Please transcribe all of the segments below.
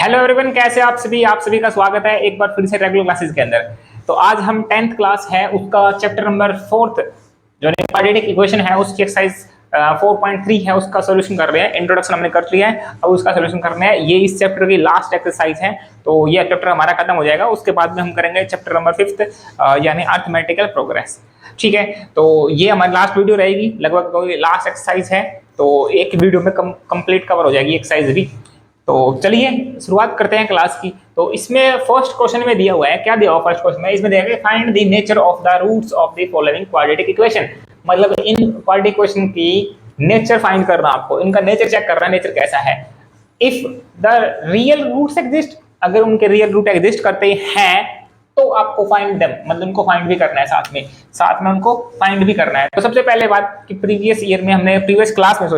Hello everyone, कैसे आप सभी का स्वागत है एक बार फिर से रेगुलर क्लासेस के अंदर। तो आज हम 10th क्लास है उसका चैप्टर नंबर 4 जो क्वाड्रेटिक इक्वेशन है उसकी एक्सरसाइज 4.3 है उसका सॉल्यूशन कर रहे हैं। इंट्रोडक्शन हमने कर लिया है, अब उसका सॉल्यूशन करना है। ये इस चैप्टर की लास्ट एक्सरसाइज है, तो ये चैप्टर हमारा खत्म हो जाएगा। उसके बाद में हम करेंगे चैप्टर नंबर 5 यानी अरिथमेटिकल प्रोग्रेस। ठीक है, तो ये हमारी लास्ट वीडियो रहेगी, लगभग लास्ट एक्सरसाइज है, तो एक वीडियो में कंप्लीट कवर हो जाएगी एक्सरसाइज भी। तो चलिए शुरुआत करते हैं क्लास की। तो इसमें फर्स्ट क्वेश्चन में दिया हुआ है, क्या दिया हुआ फर्स्ट क्वेश्चन में? इसमें दिया है find the nature of the roots of the following quadratic equation. मतलब इन क्वाड्रेटिक इक्वेशन की नेचर फाइंड करना, आपको इनका नेचर चेक करना है, नेचर कैसा है। If the real roots exist, अगर उनके रियल रूट एग्जिस्ट करते हैं तो आपको फाइंड देम, मतलब उनको फाइंड भी करना है, साथ में उनको फाइंड भी करना है। तो सबसे पहले बात कि प्रीवियस क्लास में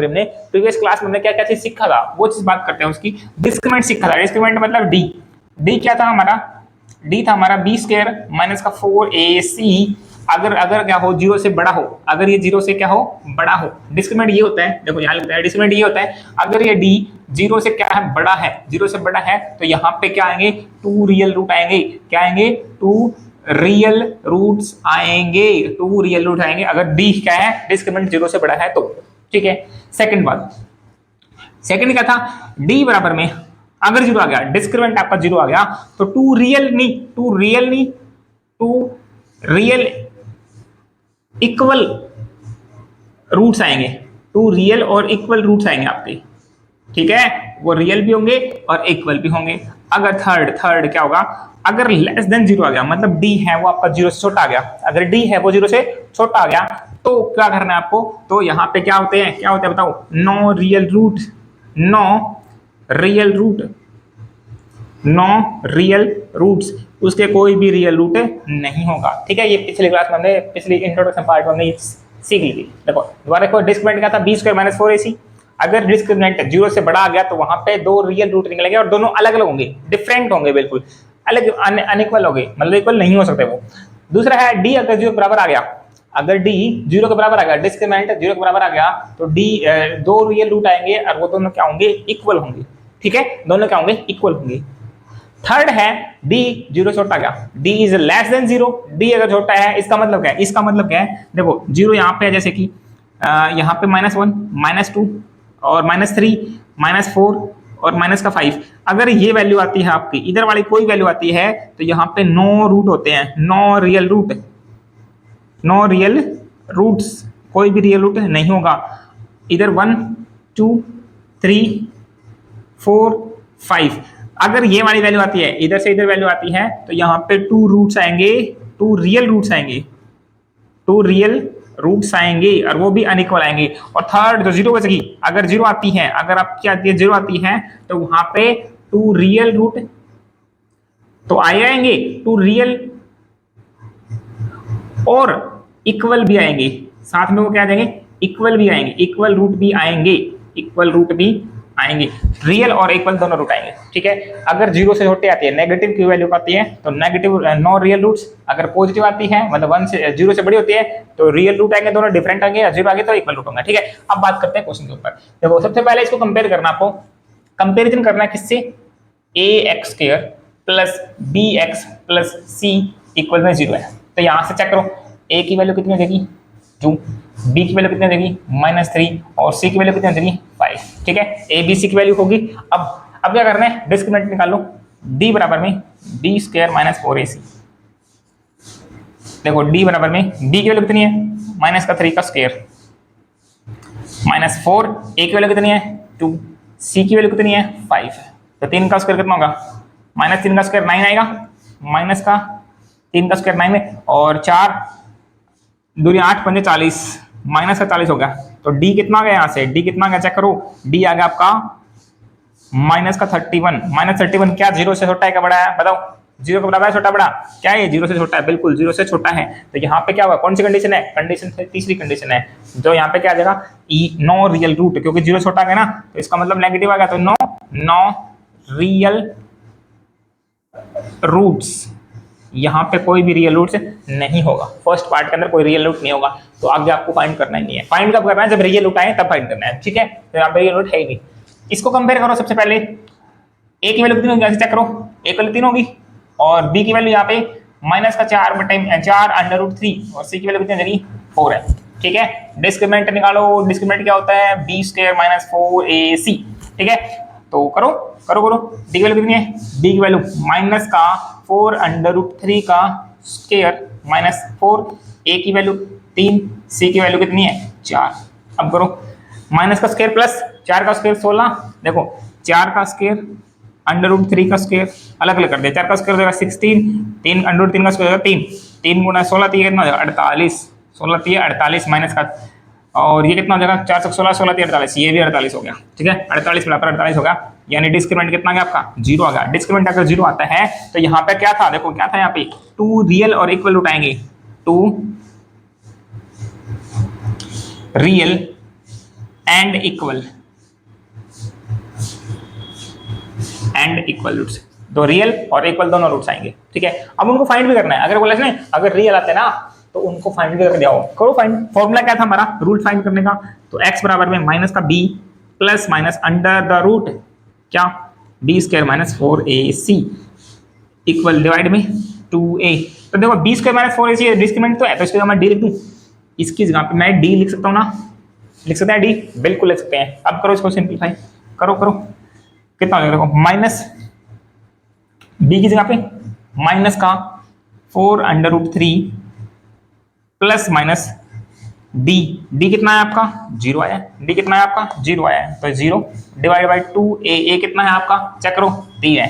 हमने क्या क्या चीज सीखा था, वो चीज बात करते हैं। उसकी डिस्क्रिमिनेंट सीखा था। डिस्क्रिमिनेंट मतलब डी क्या था हमारा? डी था हमारा बी स्क्वायर माइनस का 4ac अगर क्या हो, 0 से बड़ा हो, अगर ये 0 से क्या हो, बड़ा हो। डिस्क्रिमिनेंट ये होता है, देखो यहाँ लिखता है डिस्क्रिमिनेंट ये होता है, अगर ये डी 0 से क्या है, बड़ा है, 0 से बड़ा है, तो यहाँ पे क्या आएंगे, 2 रियल रूट आएंगे। क्या आएंगे? 2 रियल रूट्स आएंगे, 2 रियल रूट आएंगे अगर डी क्या है, डिस्क्रिमिनेंट 0 से बड़ा है तो। ठीक है, सेकंड क्या था? डी बराबर में अगर 0 आ गया, डिस्क्रिमिनेंट आपका 0 आ गया, तो 2 रियल इक्वल रूट्स आएंगे, 2 रियल और इक्वल रूट्स आएंगे आपके। ठीक है, वो रियल भी होंगे और इक्वल भी होंगे। अगर थर्ड क्या होगा? अगर लेस देन 0 आ गया, मतलब डी है वो आपका 0 से छोटा आ गया, अगर डी है वो 0 से छोटा आ गया तो क्या करना है आपको? तो यहाँ पे क्या होते हैं बताओ? नो रियल रूट्स, उसके कोई भी रियल रूट नहीं होगा। ठीक है, ये पिछली क्लास में हमने, पिछली इंट्रोडक्शन पार्ट में हमने सीख ली थी। देखो दोबारा देखो, डिस्क्रिमिनेंट क्या था? B square minus 4ac। अगर डिस्क्रिमिनेंट 0 से बड़ा आ गया तो वहां पे 2 रियल रूट निकलेंगे और दोनों अलग अलग होंगे, डिफरेंट होंगे, बिल्कुल अलग, अनइक्वल होंगे, मतलब इक्वल नहीं हो सकते वो। दूसरा है डी अगर 0 के बराबर आ गया, अगर डी 0 के बराबर आ गया, डिस्क्रिमिनेंट 0 के बराबर आ गया, तो डी 2 रियल रूट आएंगे और वो दोनों क्या होंगे? इक्वल होंगे। ठीक है, दोनों क्या होंगे? इक्वल होंगे। थर्ड है डी 0 छोटा गया, D is less than 0। D अगर छोटा है, इसका मतलब क्या है? देखो 0 यहाँ पे है, जैसे कि यहाँ पे -1, -2 और -3, -4 और -5। अगर ये वैल्यू आती है आपकी, इधर वाली कोई वैल्यू आती है, तो यहाँ पे नो रूट होते हैं, नो रियल रूट्स, कोई भी रियल रूट नहीं होगा। इधर 1 2 3 4 5, अगर ये वाली वैल्यू आती है, इधर से इधर वैल्यू आती है, तो यहाँ पे 2 रूट्स आएंगे, 2 रियल रूट्स आएंगे और वो भी अनइक्वल आएंगे। और थर्ड जो 0 बचेगी, अगर 0 आती है, अगर आपकी आती है 0 आती है, तो वहां पे 2 रियल रूट तो आएंगे, 2 रियल और इक्वल भी आएंगे, साथ में वो क्या आ जाएंगे? इक्वल रूट भी आएंगे, रियल और इक्वल दोनों रूट आएंगे। ठीक है, अगर 0 से छोटे आती है, नेगेटिव की वैल्यू आती है, तो नेगेटिव नो रियल रूट्स। अगर पॉजिटिव आती है, मतलब 0 से बड़ी होती है, तो रियल रूट आएंगे, दोनों डिफरेंट आएंगे, 0 आगे तो इक्वल रूट होंगे। ठीक है, अब बात करते हैं क्वेश्चन के ऊपर। देखो सबसे पहले इसको कंपेयर करना, आपको कंपेरिजन करना है किससे? ax² plus bx plus c equal में 0 है। तो यहाँ से चेक करो, a की वैल्यू कितनी हो जाएगी? 2, b की वैल्यू कितनी हो जाएगी? -3 और c की वैल्यू कितनी हो जाएगी? 5। ठीक है, a b c की वैल्यू होगी। अब क्या करना है? डिस्क्रिमिनेंट निकाल लो। d बराबर में b स्क्वायर माइनस 4ac। देखो d बराबर में b की वैल्यू कितनी है? -3 का स्क्वायर, -4, a की वैल्यू कितनी है? 2, c की वैल्यू कितनी है? 5। तो 3 का स्क्वायर कितना होगा? -3 का स्क्वायर 9 आएगा, माइनस का 3 का स्क्वायर 9 में, और 4 दूरी 8 पंजे 40, माइनस का 40 होगा। तो डी कितना आ गया? यहाँ से डी कितना आ गया चेक करो, डी आ गया आपका -31। क्या 0 से छोटा है क्या बड़ा है? बताओ, 0 के बराबर है, छोटा बड़ा? क्या है? 0 से छोटा है, बिल्कुल 0 से छोटा है। तो यहाँ पे क्या हुआ? कौन सी कंडीशन है? तीसरी कंडीशन है, जो यहाँ पे क्या आ जाएगा? नो रियल रूट, क्योंकि 0 छोटा है ना, तो इसका मतलब नेगेटिव आ गया, तो नो रियल रूट्स, यहाँ पे कोई भी रियल रूट नहीं होगा। फर्स्ट पार्ट के अंदर कोई रियल रूट नहीं होगा, तो आगे आपको फाइंड करना ही नहीं है। फाइंड कब करना है? जब रियल रूट आए तब फाइंड करना है। ठीक है, तो यहाँ पे रियल रूट है ही नहीं। इसको कंपेयर करो सबसे पहले, ए की वैल्यू कितनी होगी, चेक करो, ए की वैल्यू 3 होगी और बी की वैल्यू यहाँ पे माइनस का 4/4 और सी की वैल्यू कितनी हो जाएगी 4 है। ठीक है, डिस्क्रिमिनेंट निकालो, डिस्क्रिमिनेंट क्या होता है, बी स्क्वायर माइनस 4ac। ठीक है, तो करो करो करो, डी की वैल्यू कितनी है, डी की वैल्यू माइनस का 4√3 का स्क्वायर माइनस 4, ए की वैल्यू 3, सी की वैल्यू कितनी है 4। अब करो माइनस का स्क्वायर प्लस 4 का स्क्वायर 16, देखो 4 का स्क्वायर √3 का स्क्वायर अलग अलग कर दिया, 4 का स्क्वायर हो जाएगा 16, 3 √3 का स्क्वायर हो जाएगा 3, 3 गुना 16 कितना हो जाएगा 48, 16 48 माइनस का, और ये कितना हो जाएगा 4 से 16 16 48, ये भी 48 हो गया। ठीक है, 48 बराबर 48 हो गया, यानी डिस्क्रिमिनेंट कितना आ गया आपका 0 आ गया। डिस्क्रिमिनेंट अगर 0 आता है तो यहाँ पे क्या था, देखो क्या था यहाँ पे 2 रियल और इक्वल रूट आएंगे, 2 रियल एंड इक्वल रूट्स, दो रियल और इक्वल दोनों रूट्स आएंगे। ठीक है, अब उनको फाइंड भी करना है, अगर बोला इसने अगर रियल आते ना तो उनको फाइंड भी करके दिखाओ, करो फाइंड। फॉर्मूला क्या था हमारा रूट फाइंड करने का, तो x बराबर में माइनस का b plus minus under the root क्या b square minus 4ac equal divide में 2a। तो देखो b square minus 4ac discriminant तो है, तो इसको मैं d लिख दूं, इसकी जगह पे मैं d लिख सकता हूं ना, लिख सकते हैं d, बिल्कुल लिख सकते हैं। अब करो इसको सिंपलीफाई, करो करो कितना हो जाएगा, देखो माइनस b की जगह पे माइनस का 4√3 प्लस माइनस डी, डी कितना है आपका 0 आया, डी कितना है आपका 0 आया है, तो 0 डिवाइड बाई 2 ए कितना है आपका चेक करो 3 है,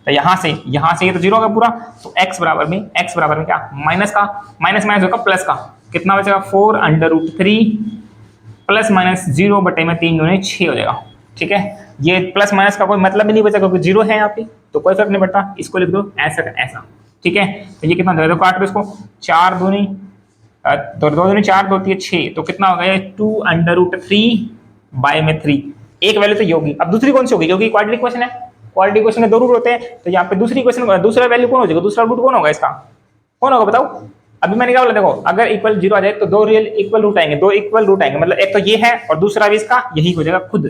तो यहाँ से ये तो 0 होगा पूरा, तो x बराबर में क्या माइनस माइनस होगा प्लस का, कितना बचेगा 4√3 प्लस माइनस 0 बटे में 3 दूनी 6 हो जाएगा। ठीक है, ये प्लस माइनस का कोई मतलब ही नहीं बचा क्योंकि 0 है यहाँ पे, तो कोई फर्क नहीं पड़ता, इसको लिख दो ऐसा ऐसा। ठीक है, तो ये कितना देखो काट दो इसको, 4 दूनी 2 दूनी 4 2 3 6, तो कितना हो गया 2√3 बाय में 3, एक वैल्यू तो ये होगी। अब दूसरी कौन सी होगी, क्योंकि क्वाड्रेटिक क्वेश्चन है, क्वाड्रेटिक क्वेश्चन में 2 रूट होते हैं, तो यहाँ पे दूसरा वैल्यू कौन हो जाएगा, दूसरा रूट कौन होगा इसका, कौन होगा बताओ। अभी मैंने क्या बोला, देखो अगर इक्वल 0 आ जाए तो 2 रियल इक्वल रूट आएंगे, 2 इक्वल रूट आएंगे, मतलब एक तो ये है और दूसरा भी इसका यही हो जाएगा खुद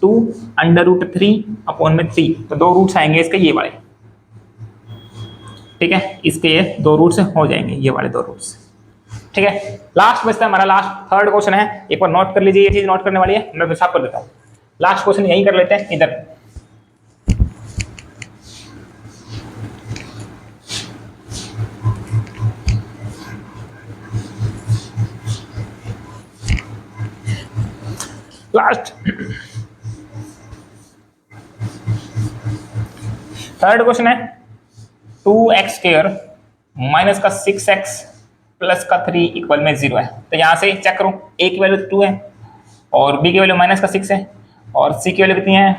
2√3 अपॉन में 3, तो 2 रूट्स आएंगे इसके ये वाले। ठीक है, इसके ये 2 रूट्स हो जाएंगे, ये वाले 2 रूट्स। ठीक है, लास्ट बचता है हमारा, लास्ट थर्ड क्वेश्चन है, एक बार नोट कर लीजिए, ये चीज नोट करने वाली है, मैं साफ कर देता हूँ। लास्ट क्वेश्चन यही कर लेते हैं इधर, लास्ट थर्ड क्वेश्चन है 2x स्क्वायर माइनस का 6x प्लस का 3 इक्वल में 0 है। तो यहाँ से चेक करो, a की वैल्यू 2 है और b की वैल्यू माइनस का 6 है और c की वैल्यू कितनी है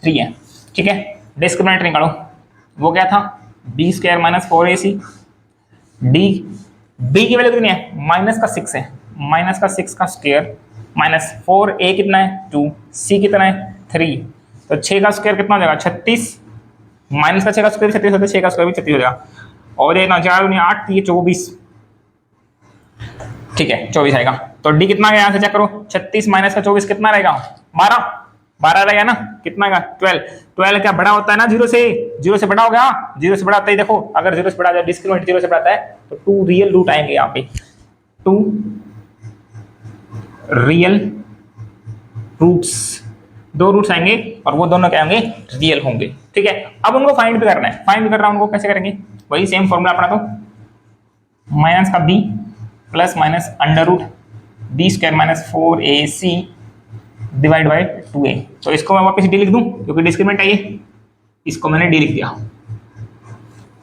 3 है। ठीक है, डिस्क्रिमिनेंट निकालो, वो क्या था b square minus 4ac, b की वैल्यू कितनी है माइनस का 6 है, माइनस का 6 का स्क्वायर माइनस 4a कितना है 2, c कितना है 3, तो 6 का स्क्वायर कितना हो जाएगा 36, माइनस का 6 का स्क्वायर 36 होता है, 6 का स्क्वायर भी 36 हो जाएगा, और ये ना 4 दूनी 8, ये 24। ठीक है, 24 आएगा, तो डी कितना गया यहाँ से चेक करो, 36 माइनस का 24 कितना रहेगा 12 रहेगा ना, कितना आएगा 12 क्या बड़ा होता है ना 0 से बड़ा हो गया, 0 से बड़ा होता है, देखो अगर 0 से बड़ा जाए डिस्क्रिमिनेंट 0 से बढ़ाता है तो 2 रियल रूट आएंगे यहाँ पे, 2 रियल रूट्स, 2 रूट्स आएंगे और वो दोनों क्या होंगे रियल होंगे। ठीक है, अब उनको फाइंड भी करना है, फाइंड भी करना है उनको, कैसे करेंगे वही सेम फॉर्मूला अपना, तो माइनस का b plus minus under root b square minus 4ac divide by 2a, तो इसको मैं वापस d लिख दूं क्योंकि डिस्क्रिमिनेंट है ये, इसको मैंने d लिख दिया।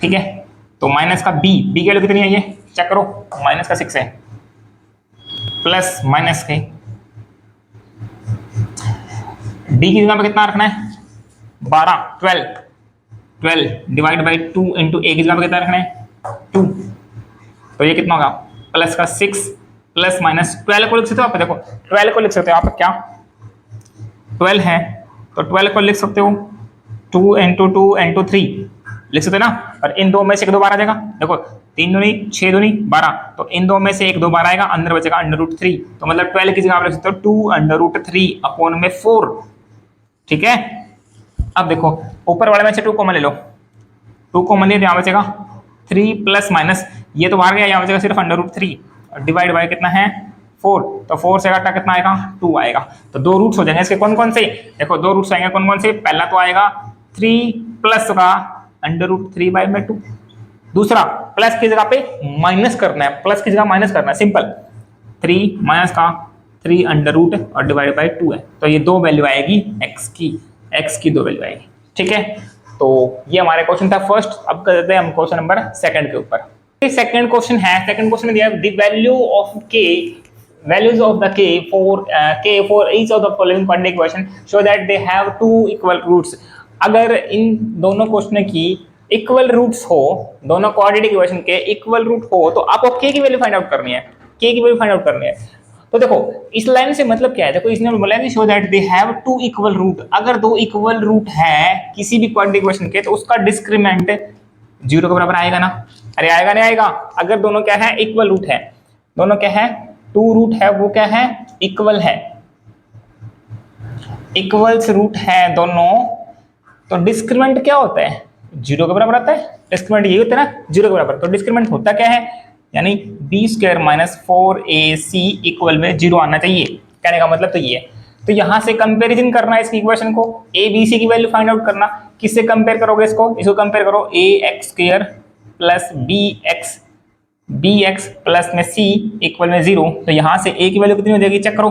ठीक है, तो माइनस का b की वैल्यू कितनी है ये चेक करो, माइनस का 6 है प्लस माइनस के डी की जगह पे कितना रखना है 12 डिवाइड बाई 2 इंटू ए की जगह पे कितना रखना है 2, तो ये कितना होगा प्लस का 6 प्लस माइनस 12 को लिख सकते हो आप, देखो 12 को लिख सकते हो आप, क्या 12 है तो 12 को लिख सकते हो 2 इंटू 2 इंटू 3 लिख सकते हो ना, और इन दो में से एक 2 बार आ जाएगा, देखो 3 दूनी 6 दूनी 12, तो इन दो में से एक 2 बार आएगा, अंदर बचेगा अंडर रूट 3, तो मतलब 12 की जगह आप लिख सकते हो 2 अंडर रूट 3 अपॉन में 4। ठीक है, अब देखो ऊपर वाले में से 2 कॉमन ले लो, 2 कॉमन ले, यहाँ बचेगा 3 प्लस माइनस, ये तो बाहर गया, यहाँ बचेगा सिर्फ √3 और डिवाइड बाय कितना है 4, तो 4 से घटा कितना आएगा 2 आएगा। तो 2 रूट्स हो जाएंगे इसके, कौन कौन से, देखो 2 रूट्स आएंगे कौन कौन से, पहला तो आएगा 3 प्लस का √3/2, दूसरा प्लस की जगह पे माइनस करना है, प्लस की जगह माइनस करना है, सिंपल 3 माइनस का 3 अंडर रूट और डिवाइड बाय 2 है, तो ये 2 वैल्यू आएगी x की 2 वैल्यू आएगी। ठीक है, तो ये हमारे क्वेश्चन था फर्स्ट। अब करते हैं हम क्वेश्चन नंबर सेकंड के ऊपर। सेकंड क्वेश्चन है, सेकंड क्वेश्चन में दिया है the values of the k for each of the following quadratic equation show that they have 2 equal roots। अगर इन दोनों क्वेश्चन की इक्वल रूट्स हो, दोनों क्वाड्रेटिक इक्वेशन के इक्वल रूट हो, तो आपको k की वैल्यू फाइंड आउट करनी है, k की वैल्यू फाइंड आउट करनी है। तो देखो इस लाइन से मतलब क्या है, देखो इसने बोला है show that they have 2 equal root. अगर 2 इक्वल रूट है किसी भी क्वाड्रेटिक इक्वेशन के, तो उसका डिस्क्रिमेंट 0 के बराबर आएगा ना, अरे आएगा नहीं आएगा। अगर दोनों क्या है इक्वल रूट है, दोनों क्या है 2 रूट है, वो क्या है इक्वल है, इक्वल्स रूट है दोनों, तो डिस्क्रिमेंट क्या होता है 0 के बराबर आता है। डिस्क्रिमेंट ये होता है ना 0 के बराबर, तो डिस्क्रिमेंट होता क्या है, यानी b² - 4ac इक्वल में 0 आना चाहिए, कहने का मतलब तो ये है। तो यहां से कंपैरिजन करना है इसकी इक्वेशन को, a b c की वैल्यू फाइंड आउट करना। किससे कंपेयर करोगे इसको कंपेयर करो ax² प्लस bx प्लस में c इक्वल में 0। तो यहां से a की वैल्यू कितनी हो जाएगी, चेक करो,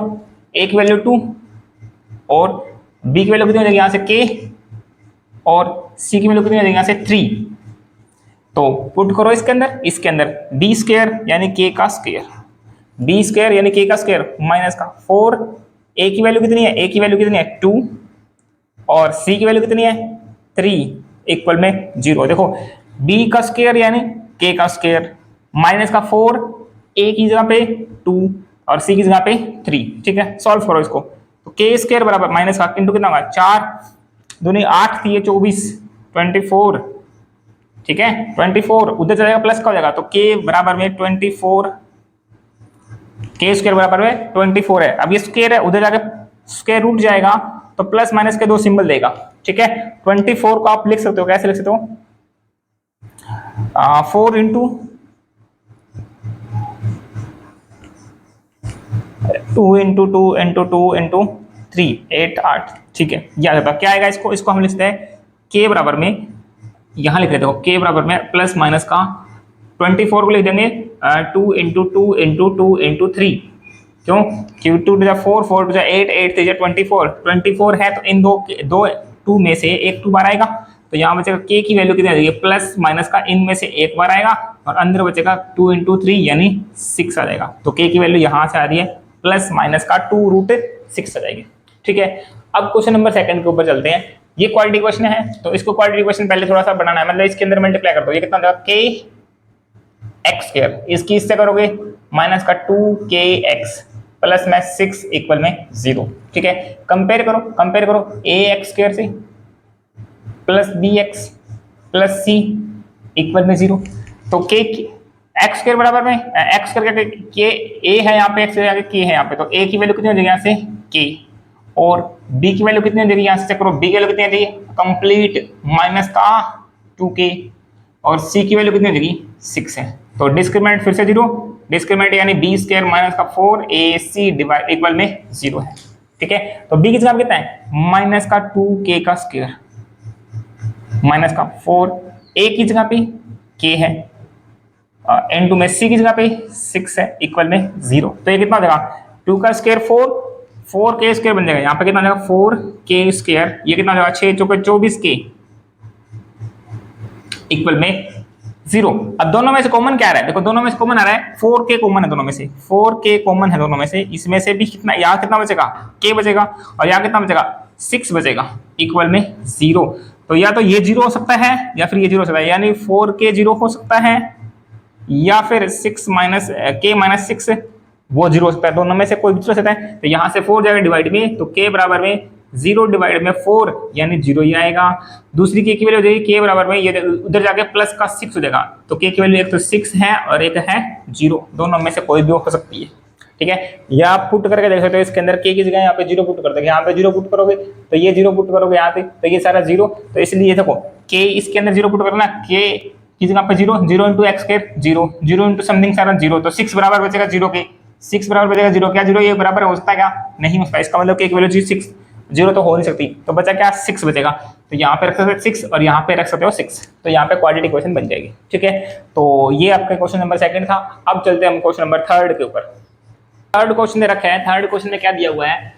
a की वैल्यू 2 और b की वैल्यू कितनी हो जाएगी यहाँ से k, और c की वैल्यू कितनी हो जाएगी यहाँ से 3। तो पुट करो इसके अंदर b² यानी k का स्क्वायर, b² यानी k का स्क्वायर माइनस का 4, a की वैल्यू कितनी है, a की वैल्यू कितनी है 2 और c की वैल्यू कितनी है 3 इक्वल में 0। देखो b का स्क्वायर यानी k का स्क्वायर माइनस का 4, a की जगह पे 2 और c की जगह पे 3। ठीक है, सॉल्व करो इसको, तो k² बराबर माइनस का इंटू कितना होगा 4 दूनी 8 थी 24 24। ठीक है 24 उधर चलेगा प्लस का हो जाएगा, तो k बराबर में 24, k² बराबर में 24 है। अब ये स्क्वायर है, उधर जाके स्क्वायर रूट जाएगा तो प्लस माइनस के 2 सिंबल देगा। ठीक है 24 को आप लिख सकते हो, कैसे लिख सकते हो 4 इंटू 2 इंटू 2 इंटू 2 इंटू 3 8 8। ठीक है, याद रखो क्या आएगा, इसको हम लिखते हैं k बराबर में, यहाँ लिख लेते हो k बराबर में प्लस माइनस का 24 को लिख देंगे 2 इंटू 2 इंटू 2 इंटू 3। क्यों, क्यों 2 टू 4 4 टू 8 8 3 24 है, तो इन दो 2 में से एक 2 बार आएगा, तो यहाँ बचेगा k की वैल्यू कितनी आ जाएगी, प्लस माइनस का इनमें से एक बार आएगा और अंदर बचेगा 2 इंटू 3 यानी 6 आ जाएगा। तो k की वैल्यू यहाँ से आ रही है प्लस माइनस का 2√6 आ जाएगी। ठीक है, अब क्वेश्चन नंबर सेकंड के ऊपर चलते हैं। ये क्वाड्रेटिक इक्वेशन है, तो इसको क्वाड्रेटिक इक्वेशन पहले थोड़ा सा बनाना है, मतलब इसके अंदर मल्टीप्लाई कर दो, ये कितना आ जाएगा kx², इसकी इससे करोगे माइनस का 2kx प्लस में 6 इक्वल में 0। ठीक है, कंपेयर करो ax² से plus bx plus c equal में 0। तो x² बराबर में x करके k a है यहाँ पे, x के आगे k है यहाँ पे, तो a की वैल्यू कितनी हो जाएगी यहाँ से k, और b की वैल्यू कितनी हो जाएगी यहाँ से चेक करो, b की वैल्यू कितनी हो जाएगी कंप्लीट माइनस का 2k, और c की वैल्यू कितनी हो जाएगी 6 है। तो डिस्क्रिमिनेंट फिर से 0, डिस्क्रिमिनेंट यानी b² माइनस का 4ac डिवाइड इक्वल में 0 है। ठीक है, तो b की जगह कितना है माइनस का 2k का स्क्वायर माइनस का 4, a की जगह पे k है, n2 में c की जगह पे 6 है इक्वल में 0। तो ये कितना हो जाएगा 2 का स्क्वायर 4k² बन जाएगा, यहाँ पे कितना हो जाएगा 4k², ये कितना हो जाएगा 6 चौके 24k इक्वल में 0। अब दोनों में से कॉमन क्या आ रहा है, देखो दोनों में से कॉमन आ रहा है 4k कॉमन है, दोनों में से 4k कॉमन है दोनों में से, इसमें से भी कितना यहाँ कितना बचेगा k बचेगा और यहाँ कितना बचेगा 6 बचेगा इक्वल में 0। तो या तो ये 0 हो सकता है या फिर ये 0 हो सकता है, यानी 4k 0 हो सकता है या फिर 6 माइनस k माइनस 6 वो 0 हो सकता है, दोनों में से कोई भी हो सकता है। तो यहाँ से 4 जाएगा डिवाइड में, तो k बराबर में 0 डिवाइड में 4 यानी 0 ही आएगा। दूसरी k की वैल्यू हो जाएगी k बराबर में, ये उधर जाके प्लस का 6 हो जाएगा, तो k की वैल्यू एक तो 6 है और एक है 0, दोनों में से कोई भी हो सकती है। ठीक है। या आप पुट करके देख सकते हो, इसके अंदर के की जगह यहाँ पे 0 पुट कर दोगे, यहाँ पे 0 पुट करोगे तो ये 0 पुट करोगे यहाँ पे तो ये सारा 0, तो इसलिए देखो के इसके अंदर 0 पुट करना, के की जगह पे 0, 0 into x square 0, 0 into something सारा 0, तो 6 बराबर बचेगा 0 के, 6 बराबर बचेगा 0, क्या 0 ये बराबर हो सकता है क्या? नहीं हो सकता, इसका मतलब के की वैल्यू 6, 0 तो हो नहीं सकती, तो बचा क्या 6 बचेगा, तो यहाँ पे रख सकते हो 6 और यहाँ पे रख सकते हो 6, तो यहाँ पे क्वाड्रेटिक इक्वेशन बन जाएगी। ठीक है, तो ये आपका क्वेश्चन नंबर 2 था। अब चलते हैं हम क्वेश्चन नंबर 3 के ऊपर। थर्ड क्वेश्चन दे रखा है, थर्ड क्वेश्चन में क्या दिया हुआ है,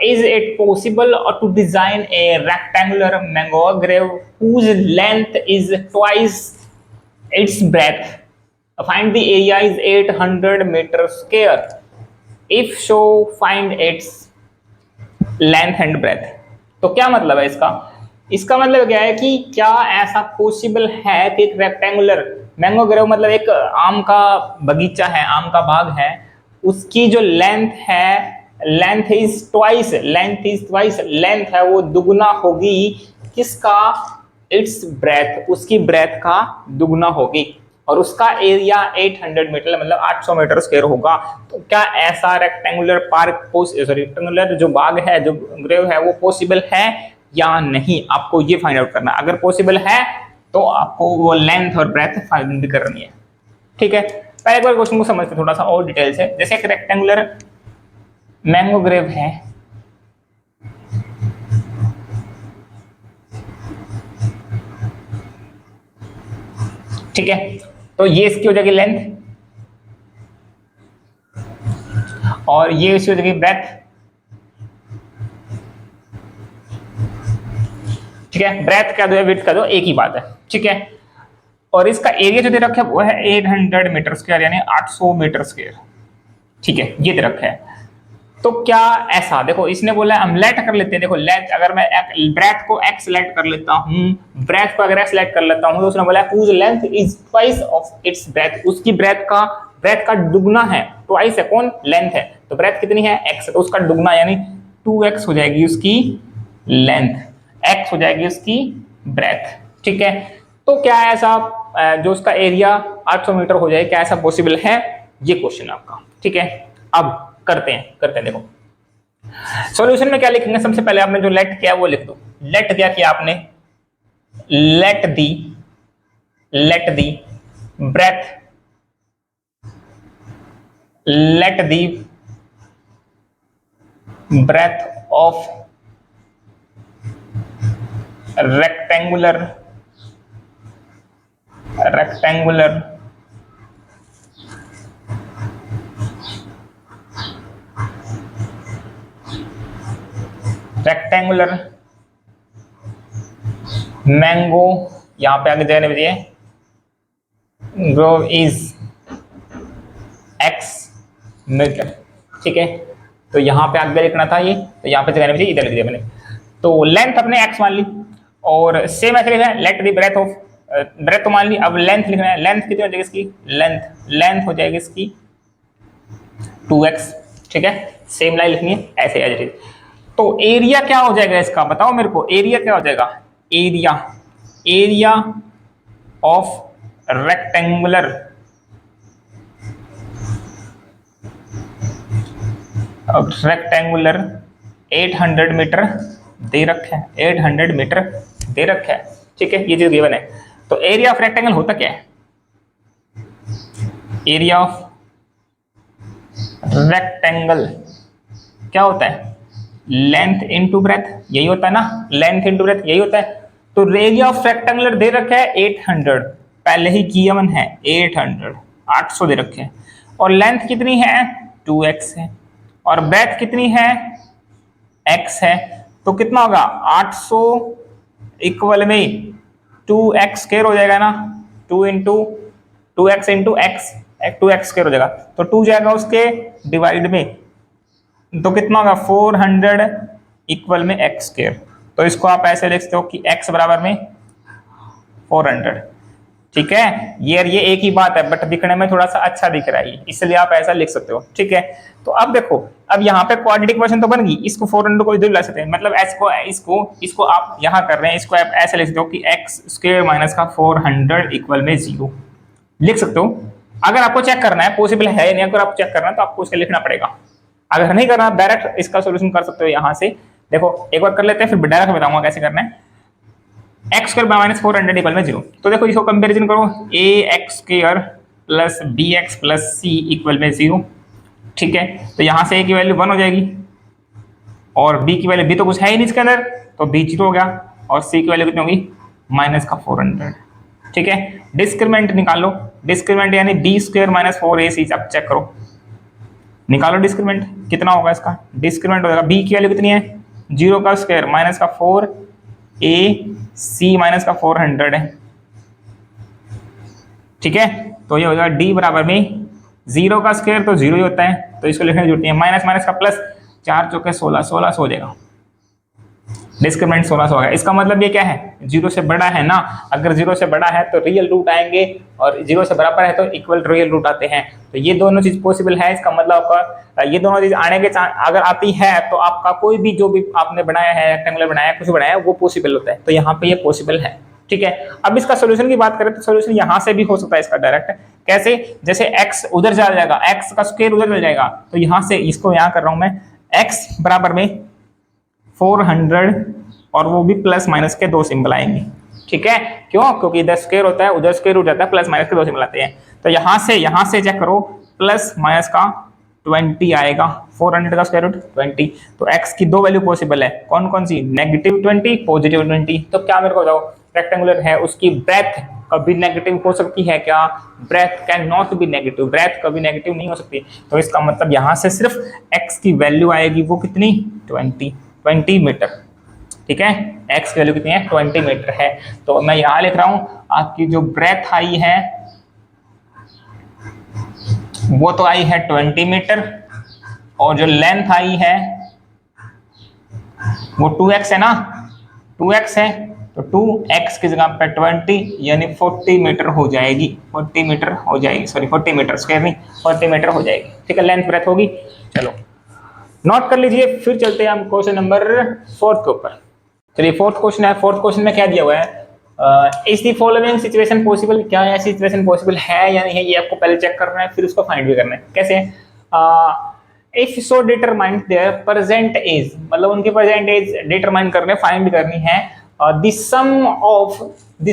is it possible to design a rectangular mango grove whose length is twice its breadth, find the area is 800 metre square, if show find its length and breadth. तो क्या मतलब है इसका? इसका मतलब क्या है कि क्या ऐसा पॉसिबल है कि एक रेक्टेंगुलर मैंगो ग्रेव, मतलब एक आम का बगीचा है, आम का बाग है, उसकी जो लेंथ है, लेंथ इज ट्वाइस, लेंथ है वो दुगुना होगी किसका? इट्स ब्रेथ, उसकी ब्रेथ का दुगुना होगी, और उसका एरिया 800 मीटर मतलब 800 मीटर स्क्वायर होगा। तो क्या ऐसा रेक्टेंगुलर पार्क रेक्टेंगुलर जो बाग है, जो ग्रेव है, वो पॉसिबल है या नहीं, आपको ये फाइंड आउट करना। अगर पॉसिबल है तो आपको वो लेंथ और ब्रेथ फाइंड करनी है। ठीक है, पहले एक बार क्वेश्चन को समझते थोड़ा सा और डिटेल से। जैसे एक रेक्टेंगुलर मैंगो ग्रेव है, ठीक है, तो ये इसकी हो जाएगी लेंथ और ये इसकी हो जाएगी ब्रेथ। ठीक है, ब्रेथ का दो है, विड्थ का दो, एक ही बात है। ठीक है, और इसका एरिया जो दे रखा है वो है 800 मीटर स्क्वायर यानी 800 मीटर स्क्वायर। ठीक है, ये दे रखा है। तो क्या ऐसा, देखो इसने बोला हम लेट कर लेते हैं, देखो लेट, अगर मैं ब्रेथ को x लेट कर लेता हूं, ब्रेथ को अगर x लेट कर लेता हूं, तो उसने बोला whose length is twice of its breadth, उसकी ब्रेथ का दुगना है, ट्वाइस है, कौन? लेंथ है, तो ब्रेथ कितनी है? x, तो उसका दुगना यानी 2x हो जाएगी उसकी लेंथ, x हो जाएगी उसकी ब्रेथ। ठीक है, तो क्या ऐसा जो उसका एरिया 800 मीटर हो जाए, क्या ऐसा पॉसिबल है? ये क्वेश्चन आपका। ठीक है, अब करते हैं देखो सॉल्यूशन में क्या लिखेंगे। सबसे पहले आपने जो लेट किया वो लिख दो। लेट क्या किया आपने? Let the breadth, let the breadth of rectangular mango, यहां पे आगे जाने दीजिए, ग्रोव इज x मीटर। ठीक है, तो यहां पे आगे लिखना था ये, तो यहां पे जगह नहीं, इधर लिख दिया मैंने। तो लेंथ अपने x मान ली, और सेम ऐसे लिखना है let the breadth of, breadth तो मान ली, अब लेंथ लिखना है। लेंथ कितनी हो जाएगी इसकी? लेंथ हो जाएगी इसकी 2x। ठीक है, सेम लाइन लिखनी है ऐसे एज इट इज। तो एरिया क्या हो जाएगा इसका, बताओ मेरे को, एरिया क्या हो जाएगा? एरिया ऑफ रेक्टेंगुलर अब रेक्टेंगुलर 800 मीटर दे रखा है, 800 मीटर दे रखा है। ठीक है, ये जो गिवन है, तो एरिया ऑफ रेक्टेंगल होता क्या है? एरिया ऑफ रेक्टेंगल क्या होता है? लेंथ इनटू ब्रेथ, यही होता है ना, लेंथ इनटू ब्रेथ यही होता है। तो एरिया ऑफ रेक्टेंगुलर दे रखा है 800, पहले ही गिवन है 800, 800 दे रखे हैं, और लेंथ कितनी है? 2x है, और ब्रेथ कितनी है? x है, तो कितना होगा? 800 इक्वल में 2x स्क्वायर हो जाएगा ना, 2x into x, 2x square हो जाएगा, तो 2 जाएगा उसके डिवाइड में, तो कितना होगा? 400 इक्वल में x स्क्वायर। तो इसको आप ऐसे लिख सकते हो कि x बराबर में 400। ठीक है, ये एक ही बात है, बट दिखने में थोड़ा सा अच्छा दिख रहा है, इसलिए आप ऐसा लिख सकते हो। ठीक है, तो अब देखो, अब यहाँ पे क्वाड्रेटिक इक्वेशन तो बन गई, इसको 400 को इधर ला सकते हैं, मतलब इसको आप यहाँ कर रहे हैं, इसको आप ऐसे लिख सकते हो कि x स्क्वायर माइनस का 400 इक्वल में 0 लिख सकते हो। अगर आपको चेक करना है पॉसिबल है या नहीं, अगर आपको चेक करना है तो आपको उसका लिखना पड़ेगा। अगर नहीं करना डायरेक्ट इसका सोल्यूशन कर सकते हो यहाँ से। देखो एक बार कर लेते हैं, फिर डायरेक्ट बताऊंगा कैसे करना है। X square by minus 400 equal में 0। तो देखो इसको कंपेरिजन करो, A X square plus B X plus C equal में 0। ठीक है, तो यहाँ से ए की वैल्यू 1 हो जाएगी और बी की वैल्यू, बी तो कुछ है ही नहीं इसके अंदर, तो बी 0 हो गया और सी की वैल्यू कितनी होगी माइनस का 400। ठीक है, डिस्क्रिमिनेंट निकालो, डिस्क्रिमिनेंट यानी बी स्क्वायर माइनस 4ac, आप चेक करो, निकालो डिस्क्रिमिनेंट कितना होगा इसका। डिस्क्रिमिनेंट हो जाएगा बी की वैल्यू कितनी है 0 का स्क्वायर माइनस का 4ac माइनस का 400 है। ठीक है, तो ये हो जाएगा डी बराबर में 0 का स्क्वायर तो 0 ही होता है, तो इसको लिखने की जरूरत नहीं है, माइनस माइनस का प्लस, 4 चौके 16, 16 हो जाएगा। डिस्क्रिमिनेंट 16 हो गया। इसका मतलब ये क्या है, 0 से बड़ा है ना, अगर 0 से बड़ा है तो रियल रूट आएंगे और 0 से बराबर है तो इक्वल रियल रूट आते हैं। तो ये दोनों चीज पॉसिबल है, इसका मतलब आपका ये दोनों चीज आने के अगर आती है तो आपका कोई भी जो भी आपने बनाया है, रेक्टेंगुलर बनाया है, कुछ बनाया है, वो पॉसिबल होता है। तो यहाँ पे ये पॉसिबल है। ठीक है, अब इसका सोल्यूशन की बात करें तो सोल्यूशन यहाँ से भी हो सकता है इसका डायरेक्ट। कैसे, जैसे x उधर चला जाएगा, x का स्क्वायर उधर चल जाएगा, तो यहाँ से इसको यहाँ कर रहा हूं मैं, x बराबर में 400 और वो भी प्लस माइनस के 2 सिंबल आएंगे। ठीक है, क्यों, क्योंकि इधर स्क्वायर होता है उधर स्क्वायर हो जाता है, प्लस माइनस के 2 सिंबल आते हैं। तो यहाँ से चेक करो, प्लस माइनस का 20 आएगा, 400 का स्क्वायर रूट 20। तो x की 2 वैल्यू पॉसिबल है, कौन कौन सी, -20 +20। तो क्या मेरे को बताओ, रेक्टेंगुलर है उसकी ब्रेथ कभी नेगेटिव हो सकती है क्या, breadth can not be negative, breadth कभी नेगेटिव नहीं हो सकती। तो इसका मतलब यहाँ से सिर्फ x की वैल्यू आएगी, वो कितनी 20 मीटर। ठीक है, x की वैल्यू कितनी है 20 मीटर है। तो मैं यहाँ लिख रहा हूँ आपकी जो ब्रेथ आई है वो तो आई है 20 मीटर और जो लेंथ आई है वो 2x है ना, 2x है, तो 2x की जगह पे 20 यानी 40 मीटर हो जाएगी, 40 मीटर हो जाएगी, सॉरी 40 मीटर स्क्वायर नहीं, 40 मीटर हो जाएगी। ठीक है, लेंथ ब्रेथ होगी। चलो नोट कर लीजिए, फिर चलते हैं हम क्वेश्चन नंबर 4 के ऊपर। चलिए 4th क्वेश्चन है। 4th क्वेश्चन में क्या दिया हुआ है, is the following situation possible, क्या ऐसी सिचुएशन पॉसिबल है या नहीं है, ये आपको पहले चेक करना है, फिर उसको फाइंड भी करना है। कैसे, if so determine their present age, मतलब उनकी प्रेजेंट एज डिटरमाइन करने, फाइंड करनी है। The sum of the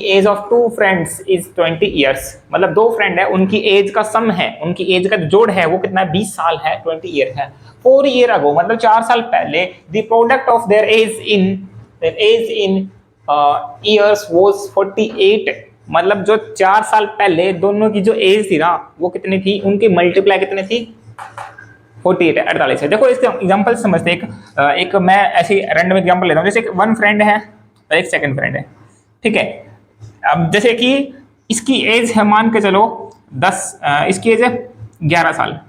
age of 2 friends is 20 years, मतलब 2 फ्रेंड है उनकी एज का सम है, उनकी एज का जोड़ है वो कितना है 20 साल है, 20 ईयर है। 4 ईयर अगो, मतलब 4 साल पहले, the product of their age in years was 48, मतलब जो 4 साल पहले दोनों की जो एज थी ना वो कितनी थी, उनकी मल्टीप्लाई कितनी थी 48 है, 48 है। देखो इसके एग्जांपल समझते हैं, एक मैं ऐसी रैंडम एग्जांपल लेता हूं, जैसे 1 फ्रेंड है और एक सेकंड फ्रेंड है। ठीक है, अब जैसे कि इसकी एज है मान के चलो 10, इसकी एज है 11 साल।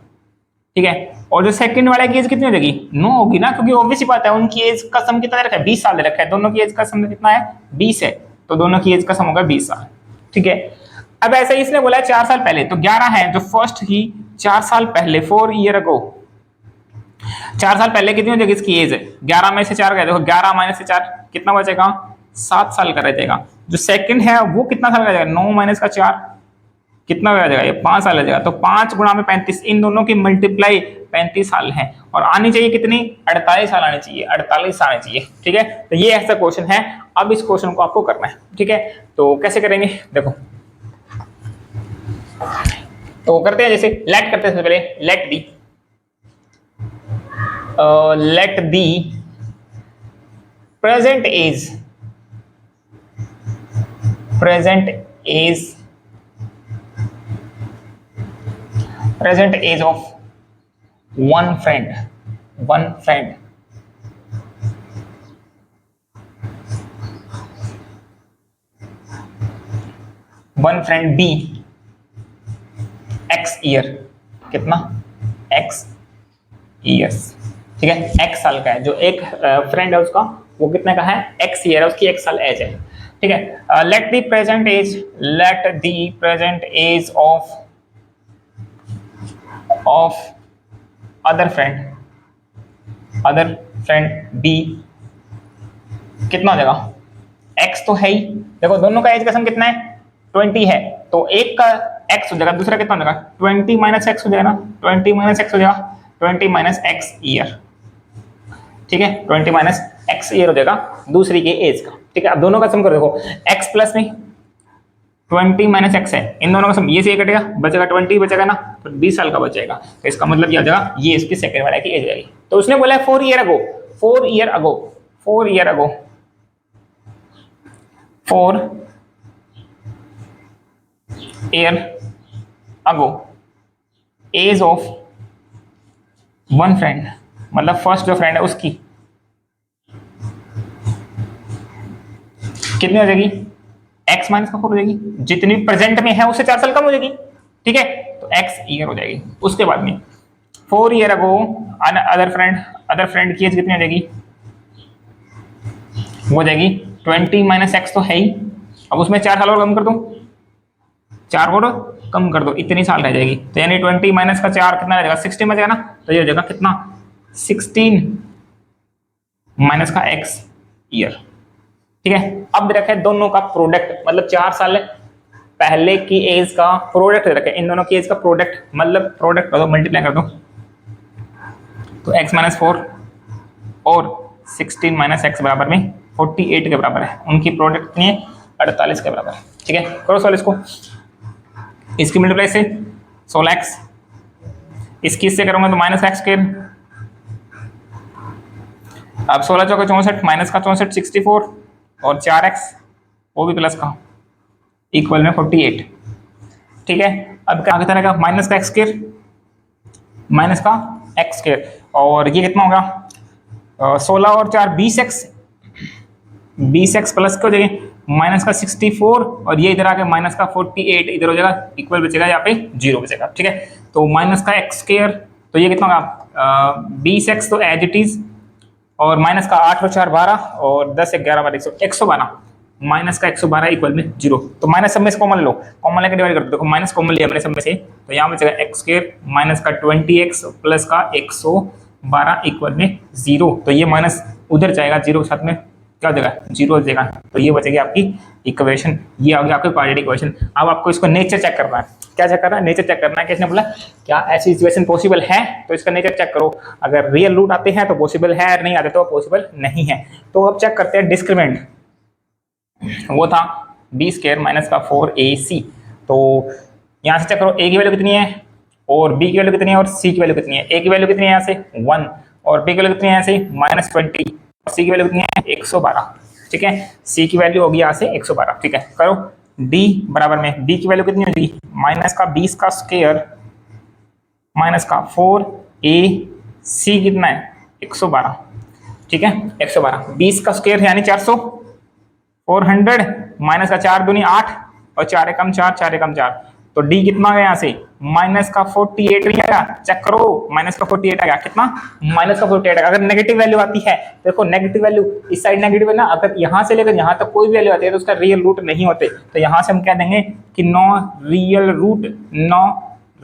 ठीक है, और जो सेकंड वाले की एज कितनी हो जाएगी 9 होगी ना, क्योंकि ऑब्वियस ही बात है उनकी एज का सम कितना रखा है 20 साल रखा है, दोनों की एज का सम कितना है 20 है, तो दोनों की एज का सम होगा 20 साल। ठीक है, अब ऐसा ही इसने बोला है 4 साल पहले, तो 11 है जो फर्स्ट ही 4 साल पहले 4 ईयर अगो, 4 साल पहले कितनी हो जाएगी इसकी एज, 11 में से 4 गए, देखो 11 माइनस से 4 कितना बचेगा 7 साल का रह जाएगा। जो सेकंड है वो कितना साल का जाएगा, 9 माइनस का 4 कितना हो जाएगा, ये 5 साल आ जाएगा। तो 5 गुणा में 35, इन दोनों की मल्टीप्लाई 35 साल है, और आनी चाहिए कितनी 48 साल आनी चाहिए, 48 आनी चाहिए। ठीक है, तो ये ऐसा क्वेश्चन है। अब इस क्वेश्चन को आपको करना है। ठीक है, तो कैसे करेंगे देखो, तो करते हैं, जैसे लेट करते हैं, सबसे पहले let the present age of one friend B x year, कितना x years। ठीक है, x साल का है, जो एक फ्रेंड है उसका वो कितने का है x ईयर है, उसकी 1 साल एज है। ठीक है, let the present age of other friend b कितना हो जाएगा, x तो है ही, देखो दोनों का एज का सम कितना है 20 है, तो एक का x हो जाएगा, दूसरा कितना हो जाएगा 20 माइनस एक्स हो जाएगा ना, 20 माइनस एक्स हो जाएगा, 20 माइनस एक्स ईयर, ठीक है, 20 माइनस एक्स ईयर हो जाएगा दूसरी के एज का, ठीक है। अब दोनों का सम कर देखो, x प्लस में 20 माइनस एक्स है, इन दोनों का सम, ये से ये कटेगा, बचेगा 20 बचेगा ना, तो 20 साल का बचेगा, तो इसका मतलब ये आ जाएगा, ये इसकी सेकंड वाला की एज आएगी। तो उसने बोला है 4 year ago, 4 year ago, 4 year ago, 4 year ago age of one friend, मतलब फर्स्ट जो फ्रेंड है उसकी कितनी हो जाएगी, x माइनस का 4 हो जाएगी, जितनी प्रेजेंट में है उससे 4 साल कम हो जाएगी, ठीक है, तो x ईयर हो जाएगी। उसके बाद में 4 ईयर अगो अदर फ्रेंड की एज कितनी हो जाएगी, वो हो जाएगी 20 माइनस एक्स तो है ही, अब उसमें 4 साल और कम कर दो, 4 और कम कर दो, इतनी साल रह जाएगी, तो यानी 20 माइनस का 4 कितना रह जाएगा 16 बचेगा ना, तो ये हो जाएगा कितना 16 माइनस का x ईयर, ठीक है। अब दे रखा है दोनों का प्रोडक्ट, मतलब 4 साल पहले की एज का प्रोडक्ट दे रखा है, इन दोनों की एज का प्रोडक्ट, मतलब प्रोडक्ट कर दो, मल्टीप्लाई कर दो, तो x माइनस 4 और 16 माइनस एक्स बराबर में 48 के बराबर है, उनकी प्रोडक्ट कितनी है 48 के बराबर है, ठीक है। करो सॉल्व इसको, इसकी मल्टीप्लाई से 16x, इसकी इससे करूंगा तो माइनस एक्स स्क्वायर, अब 16 चौका 64 माइनस का 64 64 और 4x वो भी प्लस का इक्वल में 48, ठीक है। अब क्या आगे तरह का माइनस का एक्स स्क्वायर, माइनस का एक्स स्क्वायर, और ये कितना होगा 16 और 4 20x, 20x प्लस क्या हो जाएगी माइनस का 64, और ये इधर आके माइनस का 48 इधर हो जाएगा, इक्वल बचेगा यहाँ पे 0 बचेगा, ठीक है। तो माइनस का एक्स स्क्वायर, तो ये कितना होगा 20x तो एज इट इज, और माइनस का 8 और 4 12 और 10 11 12 112, माइनस का 112 इक्वल में 0, तो माइनस सब में से कॉमन लो, कॉमन लेकर डिवाइड कर दो, देखो माइनस कॉमन लिया हमने सब में से, तो यहाँ बचेगा एक्स स्क्वायर माइनस का 20x प्लस का 112 इक्वल में 0, तो ये माइनस उधर जाएगा 0 के साथ में क्या हो जाएगा 0 हो जाएगा, तो ये बचेगी आपकी इक्वेशन, ये आ गया आपकी क्वाड्रेटिक इक्वेशन। अब आपको इसको नेचर चेक करना है, क्या चेक करना है, नेचर चेक करना है। किसने बोला क्या ऐसी इक्वेशन पॉसिबल है, तो इसका नेचर चेक करो, अगर रियल रूट आते हैं तो पॉसिबल है, नहीं आते तो पॉसिबल नहीं है। तो अब चेक करते हैं डिस्क्रिमिनेंट, वो था b स्क्वायर माइनस का 4ac, तो यहाँ से चेक करो a की वैल्यू कितनी है और b की वैल्यू कितनी है और c की वैल्यू कितनी है, a की वैल्यू कितनी है यहाँ से 1 और b की वैल्यू कितनी है यहाँ से -20 और c की वैल्यू कितनी है 112, ठीक है। c की वैल्यू होगी यहाँ से 112, ठीक है। करो d बराबर में b की वैल्यू कितनी होगी माइनस का 20 का स्क्वायर माइनस का 4ac कितना है 112, ठीक है 112, 20 का स्क्वायर यानी 400, 400 माइनस का 4 दूनी 8 और 4 एकम 4 4 एकम 4, तो d कितना गया यहाँ से माइनस का 48 नहीं आया, चेक करो माइनस का 48 आ गया, कितना माइनस का 48 आ। अगर नेगेटिव वैल्यू आती है, देखो नेगेटिव वैल्यू इस साइड नेगेटिव है ना, अगर यहाँ से लेकर यहाँ तक कोई भी वैल्यू आती है तो उसका रियल रूट नहीं होते, तो यहाँ से हम कह देंगे कि no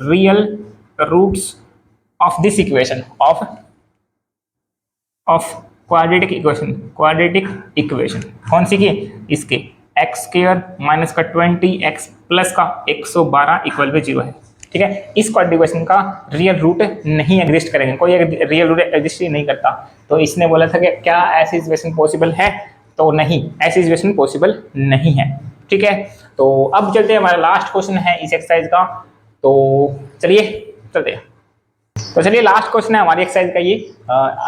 real roots of this equation of quadratic equation कौन सी की, इसके एक्स स्क्वायर माइनस का 20x प्लस का 112 इक्वल में 0 है, ठीक है। इस क्वाड्रेटिक इक्वेशन का रियल रूट नहीं एग्जिस्ट करेंगे, कोई रियल रूट एग्जिस्ट ही नहीं करता, तो इसने बोला था कि क्या ऐसी इक्वेशन पॉसिबल है, तो नहीं, ऐसी इक्वेशन पॉसिबल नहीं है, ठीक है। तो अब चलते हैं, हमारा लास्ट क्वेश्चन है इस एक्सरसाइज का, तो चलिए चलते हैं। तो चलिए लास्ट क्वेश्चन है हमारी एक्सरसाइज का, ये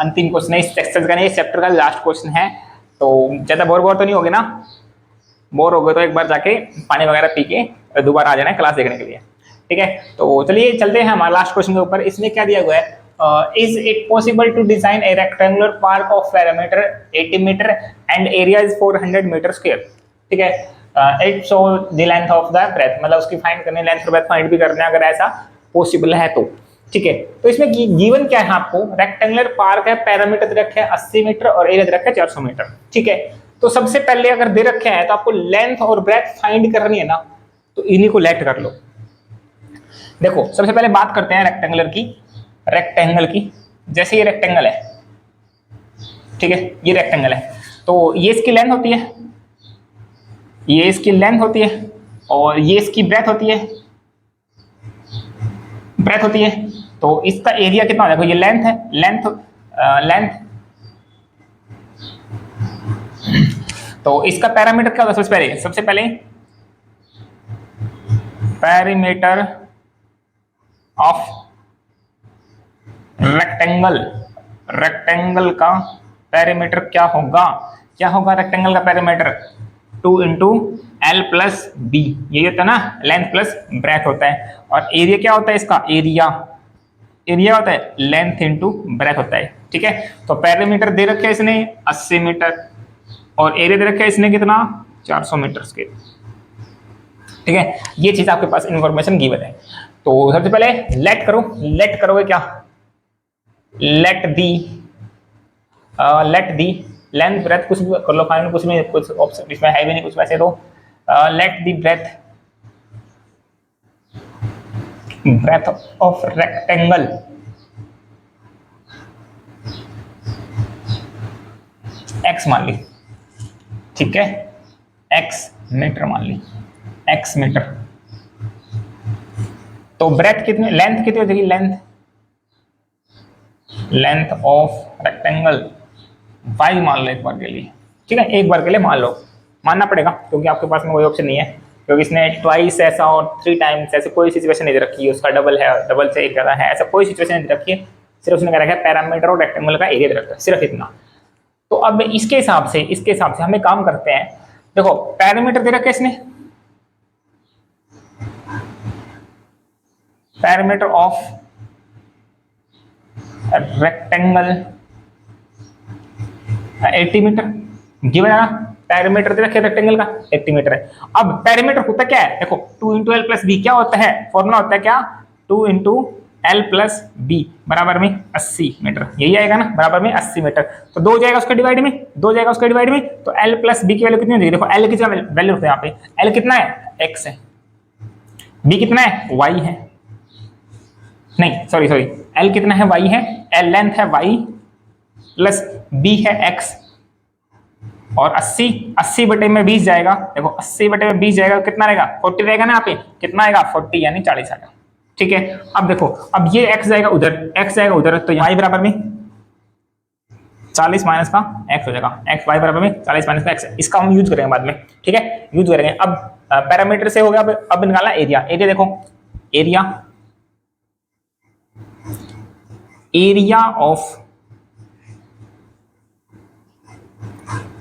अंतिम क्वेश्चन है इस एक्सरसाइज का, नहीं इस चैप्टर का लास्ट क्वेश्चन है। तो ज़्यादा बोर तो नहीं होगे ना, बोर हो गए तो एक बार जाके पानी वगैरह पी के दोबारा आ जाना है क्लास देखने के लिए, ठीक है। तो चलिए चलते हैं हमारे लास्ट क्वेश्चन के ऊपर। इसमें क्या दिया हुआ है, is it possible to design a rectangular park of parameter 80 metre and area is 400 metre square, ठीक है। It show the length of the breadth, मतलब उसकी फाइंड करनी, लेंथ और ब्रेथ फाइंड भी करना है अगर ऐसा पॉसिबल है तो, ठीक है। तो इसमें गिवन क्या है आपको, रेक्टेंगुलर पार्क है, पैरामीटर दे रखे हैं 80 मीटर और एरिया दे रखा है 400 मीटर, ठीक है। तो सबसे पहले अगर दे रखे हैं तो आपको लेंथ और ब्रेथ फाइंड करनी है ना, तो इन्हीं को लेट कर लो। देखो सबसे पहले बात करते हैं रेक्टेंगल की, जैसे ये रेक्टेंगल है, ठीक है, ये रेक्टेंगल है, तो ये इसकी लेंथ होती है, ये इसकी लेंथ होती है और ये इसकी ब्रेथ होती है, ब्रेथ होती है। तो इसका एरिया कितना हो जाएगा, ये लेंथ है, लेंथ तो इसका पैरामीटर क्या होगा, सबसे पहले पैरामीटर ऑफ रेक्टेंगल का पैरामीटर क्या होगा रेक्टेंगल का parameter 2 into L plus B, यही होता है ना, लेंथ प्लस ब्रेथ होता है। और एरिया क्या होता है इसका, एरिया होता है लेंथ इंटू ब्रेथ होता है। ठीक है, तो पैरामीटर दे रखे इसने 80 मीटर और एरिया दे रखा है इसने कितना, 400 मीटर स्क्वायर। ठीक है, ये चीज आपके पास इंफॉर्मेशन गिवन है। तो सबसे पहले लेट करोगे क्या, लेट दी लेंथ ब्रेथ कुछ भी कर लो, फाइंड कुछ ऑप्शन इसमें है भी नहीं कुछ वैसे, तो let the breadth of rectangle x मान ली। ठीक है, x मीटर मान ली, x मीटर। तो ब्रेथ कितनी, लेंथ कितनी हो जाएगी, लेंथ ऑफ रेक्टेंगल y मान लो एक बार के लिए। ठीक है, एक बार के लिए मान लो, मानना पड़ेगा क्योंकि आपके पास में कोई ऑप्शन नहीं है, क्योंकि इसने ट्वाइस ऐसा और 3 टाइम्स ऐसे कोई सिचुएशन नहीं दे रखी है, उसका डबल है, डबल से एक ज़्यादा है, ऐसा कोई सिचुएशन नहीं दे रखी है, सिर्फ उसने कह रखा है पैरामीटर और रेक्टेंगल का एरिया दे रखा है, सिर्फ इतना। तो अब इसके हिसाब से हम एक काम करते हैं, देखो पैरामीटर दे रखा है इसने, parameter of rectangle 80 metre given है ना, पैरामीटर दे रखे रेक्टेंगल का 80 मीटर है। अब पैरामीटर होता क्या है, देखो 2 इंटू एल प्लस बी क्या होता है, फॉर्मूला होता है क्या, 2 इंटू एल प्लस बी बराबर में 80 मीटर, यही आएगा ना, बराबर में 80 मीटर। तो 2 जाएगा उसके डिवाइड में, तो एल प्लस बी की वैल्यू कितनी हो जाएगी, देखो एल की वैल्यू होता है यहाँ पे, एल कितना है, एक्स है, बी कितना है, वाई है, नहीं सॉरी एल कितना है, वाई है, एल लेंथ है वाई प्लस बी है एक्स, और 80 बटे में 20 जाएगा, देखो 80 बटे में 20 जाएगा, कितना रहेगा, 40 रहेगा ना यहाँ पे, कितना आएगा 40 यानी 40 आएगा। ठीक है, अब देखो, अब ये x जाएगा उधर, तो y बराबर में 40 माइनस का x हो जाएगा, x y बराबर में 40 माइनस का x, इसका हम यूज करेंगे बाद में। ठीक है, यूज करेंगे। अब पैरामीटर से हो गया, अब निकालना एरिया देखो, एरिया ऑफ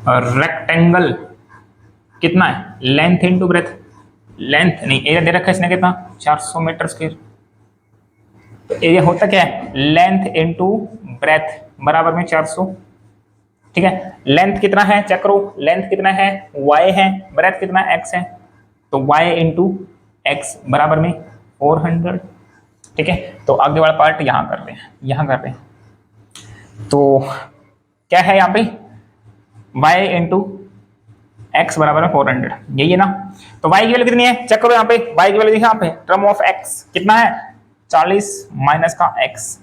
रेक्टेंगल कितना है, लेंथ इंटू ब्रेथ, लेंथ नहीं एरिया दे रखा है इसने कितना, 400 मीटर स्क्वायर। तो एरिया होता क्या है, लेंथ इंटू ब्रेथ बराबर में 400। ठीक है, लेंथ कितना है चेक करो, लेंथ कितना है, y है, ब्रेथ कितना x है, तो y इंटू एक्स बराबर में 400। ठीक है, तो आगे वाला पार्ट यहाँ कर रहे हैं, तो क्या है यहाँ पे, y इंटू एक्स बराबर में 400, यही है ना। तो y की वैल्यू कितनी है चेक करो, यहाँ पे y की वैल्यू यहाँ पे टर्म ऑफ x कितना है, 40 माइनस का x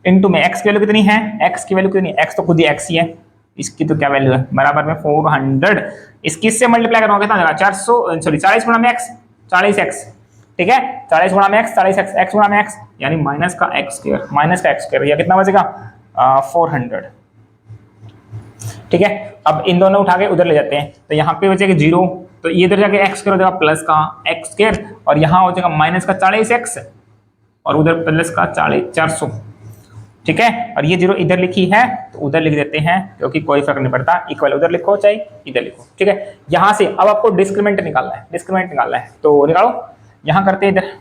इंटू में x की वैल्यू कितनी है, x की वैल्यू कितनी है, x तो खुद ही x ही है, इसकी तो क्या वैल्यू है, बराबर में 400। इसकी से मल्टीप्लाई करोगे कितना जाएगा, 40 गुणा में x 40x। ठीक है, 40 गुणा में x 40x, x गुणा में x यानी माइनस का x स्क्वायर, या कितना बचेगा 400। ठीक है, अब इन दोनों उठा के उधर ले जाते हैं, तो यहाँ पे बचेगा 0, तो ये इधर जाके x स्क्वायर हो जाएगा प्लस का x स्क्वायर, और यहाँ हो जाएगा माइनस का 40x और उधर प्लस का 400। ठीक है, और ये 0 इधर लिखी है तो उधर लिख देते हैं, क्योंकि कोई फर्क नहीं पड़ता, इक्वल उधर लिखो चाहे इधर लिखो। ठीक है, यहाँ से अब आपको डिस्क्रिमिनेंट निकालना है, तो निकालो, यहाँ करते हैं इधर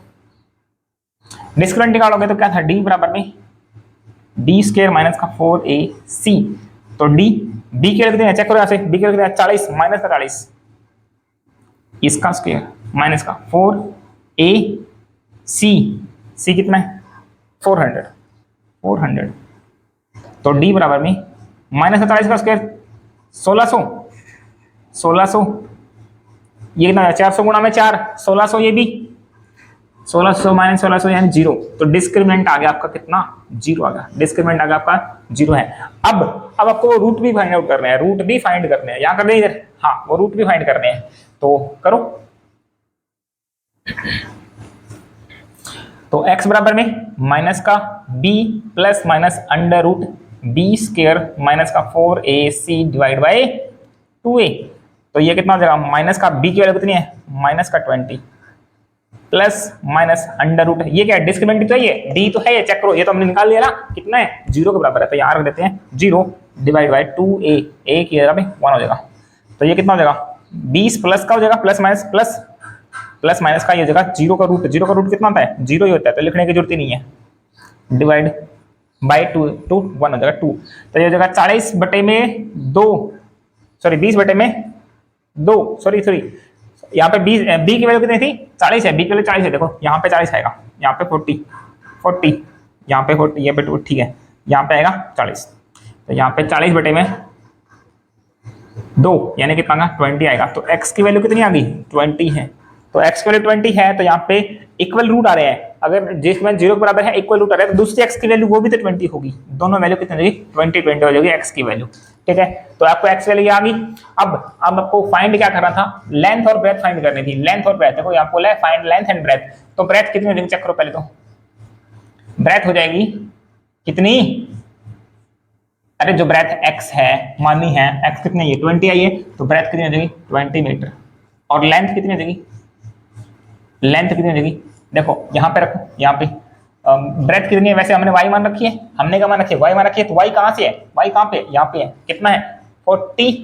डिस्क्रिमिनेंट निकालोगे तो क्या था, d बराबर में d स्क्वायर माइनस का 4ac, तो b की वैल्यू चेक करो, यहाँ से b की वैल्यू 40 माइनस का 40, इसका स्क्वायर माइनस का 4ac कितना है 400, तो d बराबर में माइनस का 40 का स्क्वायर 1600, ये कितना 400 गुणा में 4 1600, ये भी 1600 माइनस 1600 यानी 0, तो डिस्क्रिमिनेंट आ गया आपका कितना, 0 आ गया, डिस्क्रिमिनेंट आ गया आपका 0 है। अब आपको रूट भी फाइंड आउट करने हैं, यहाँ करने हैं इधर, हाँ वो रूट भी फाइंड करने हैं, तो करो। तो x बराबर में माइनस का b plus minus under root b square minus का 4ac डिवाइड बाई 2a। तो ये कितना हो जाएगा, माइनस का b की वैल्यू कितनी है, माइनस का 20 प्लस माइनस अंडर रूट, ये क्या है डिस्क्रिमिनेंट तो है, ये d तो है, ये चेक करो, ये तो हमने निकाल लिया ना, कितना है 0 के बराबर है, तो यहाँ रख देते हैं 0 डिवाइड बाई 2a, a की जगह पे 1 हो जाएगा। तो ये कितना हो जाएगा 20 प्लस का हो जाएगा, प्लस माइनस प्लस माइनस का ये हो जाएगा 0 का रूट, 0 का रूट कितना होता है 0 ही होता है, तो लिखने की जरूरत ही नहीं है, डिवाइड बाई 2 1 हो जाएगा 2। तो ये हो जाएगा 40 बटे में 2, सॉरी 20 बटे में 2, सॉरी यहाँ पे b की वैल्यू कितनी थी 40 है, b की वैल्यू 40 है, देखो यहाँ पे 40 आएगा, यहाँ पे 40 यहाँ पे 40, ये पे 2, ठीक है, यहाँ पे आएगा 40, तो यहाँ पे 40 बटे में 2 यानी कितना 20 आएगा। तो x की वैल्यू कितनी आ गई 20 है, तो x की वैल्यू 20 है, तो यहाँ पे इक्वल रूट आ रहे हैं, अगर जिसमें 0 के बराबर है इक्वल रूट आ रहा है, तो दूसरी x की वैल्यू वो भी तो 20 होगी, दोनों वैल्यू कितनी होगी 20 हो जाएगी x की वैल्यू, ठीक है। तो आपको x वैल्यू आ गई। अब आपको फाइंड क्या करना था, लेंथ और ब्रेथ फाइंड करनी थी, लेंथ और ब्रेथ, देखो यहाँ बोला है फाइंड लेंथ एंड ब्रेथ, तो ब्रेथ कितनी हो जाएगी चेक करो पहले, तो ब्रेथ हो जाएगी कितनी, अरे जो ब्रेथ x है मानी है, x कितनी है 20 आई है, तो ब्रेथ कितनी हो जाएगी 20 मीटर, और लेंथ कितनी हो जाएगी, लेंथ कितनी हो जाएगी, देखो यहाँ पे रखो, यहाँ पे ब्रेथ कितनी है, वैसे हमने y मान रखी है, हमने क्या मान रखी है y मान रखी है, तो y कहाँ से है, y कहाँ पे, यहाँ पे है, कितना है 40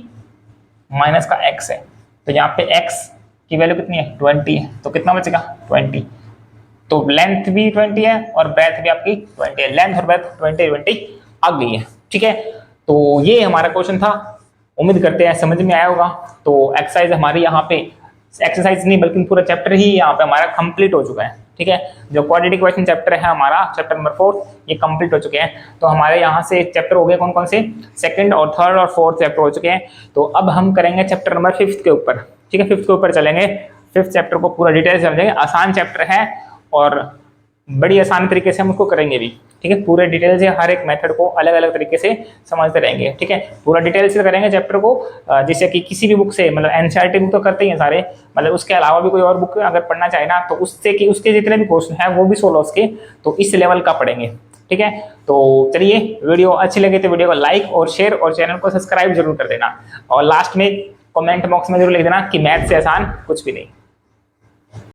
माइनस का x है, तो यहाँ पे x की वैल्यू कितनी है 20 है, तो कितना बचेगा 20, तो लेंथ भी 20 है और ब्रेथ भी आपकी 20 है, लेंथ और ब्रेथ 20 आ गई है, ठीक है। तो ये हमारा क्वेश्चन था, उम्मीद करते हैं समझ में आया होगा। तो एक्सरसाइज हमारी यहाँ पे, एक्सरसाइज नहीं बल्कि पूरा चैप्टर ही यहाँ पे हमारा कंप्लीट हो चुका है, ठीक है। जो क्वाड्रेटिक इक्वेशन चैप्टर है हमारा, चैप्टर नंबर 4, ये कंप्लीट हो चुके हैं। तो हमारे यहाँ से चैप्टर हो गए कौन कौन से, सेकंड और थर्ड और फोर्थ चैप्टर हो चुके हैं। तो अब हम करेंगे चैप्टर नंबर 5 के ऊपर, ठीक है, 5 के ऊपर चलेंगे, 5th चैप्टर को पूरा डिटेल से समझेंगे, आसान चैप्टर है और बड़ी आसान तरीके से हम उसको करेंगे भी, ठीक है। पूरे डिटेल से हर एक मेथड को अलग अलग तरीके से समझते रहेंगे, ठीक है, पूरा डिटेल से करेंगे चैप्टर को, जैसे कि किसी भी बुक से, मतलब एनसीईआरटी बुक तो करते ही हैं सारे, मतलब उसके अलावा भी कोई और बुक अगर पढ़ना चाहे ना, तो उससे कि उसके जितने भी क्वेश्चन है वो भी सोल्व उसके, तो इस लेवल का पढ़ेंगे, ठीक है। तो चलिए, वीडियो अच्छी लगी तो वीडियो को लाइक और शेयर और चैनल को सब्सक्राइब जरूर कर देना, और लास्ट में कमेंट बॉक्स में जरूर लिख देना कि मैथ से आसान कुछ भी नहीं।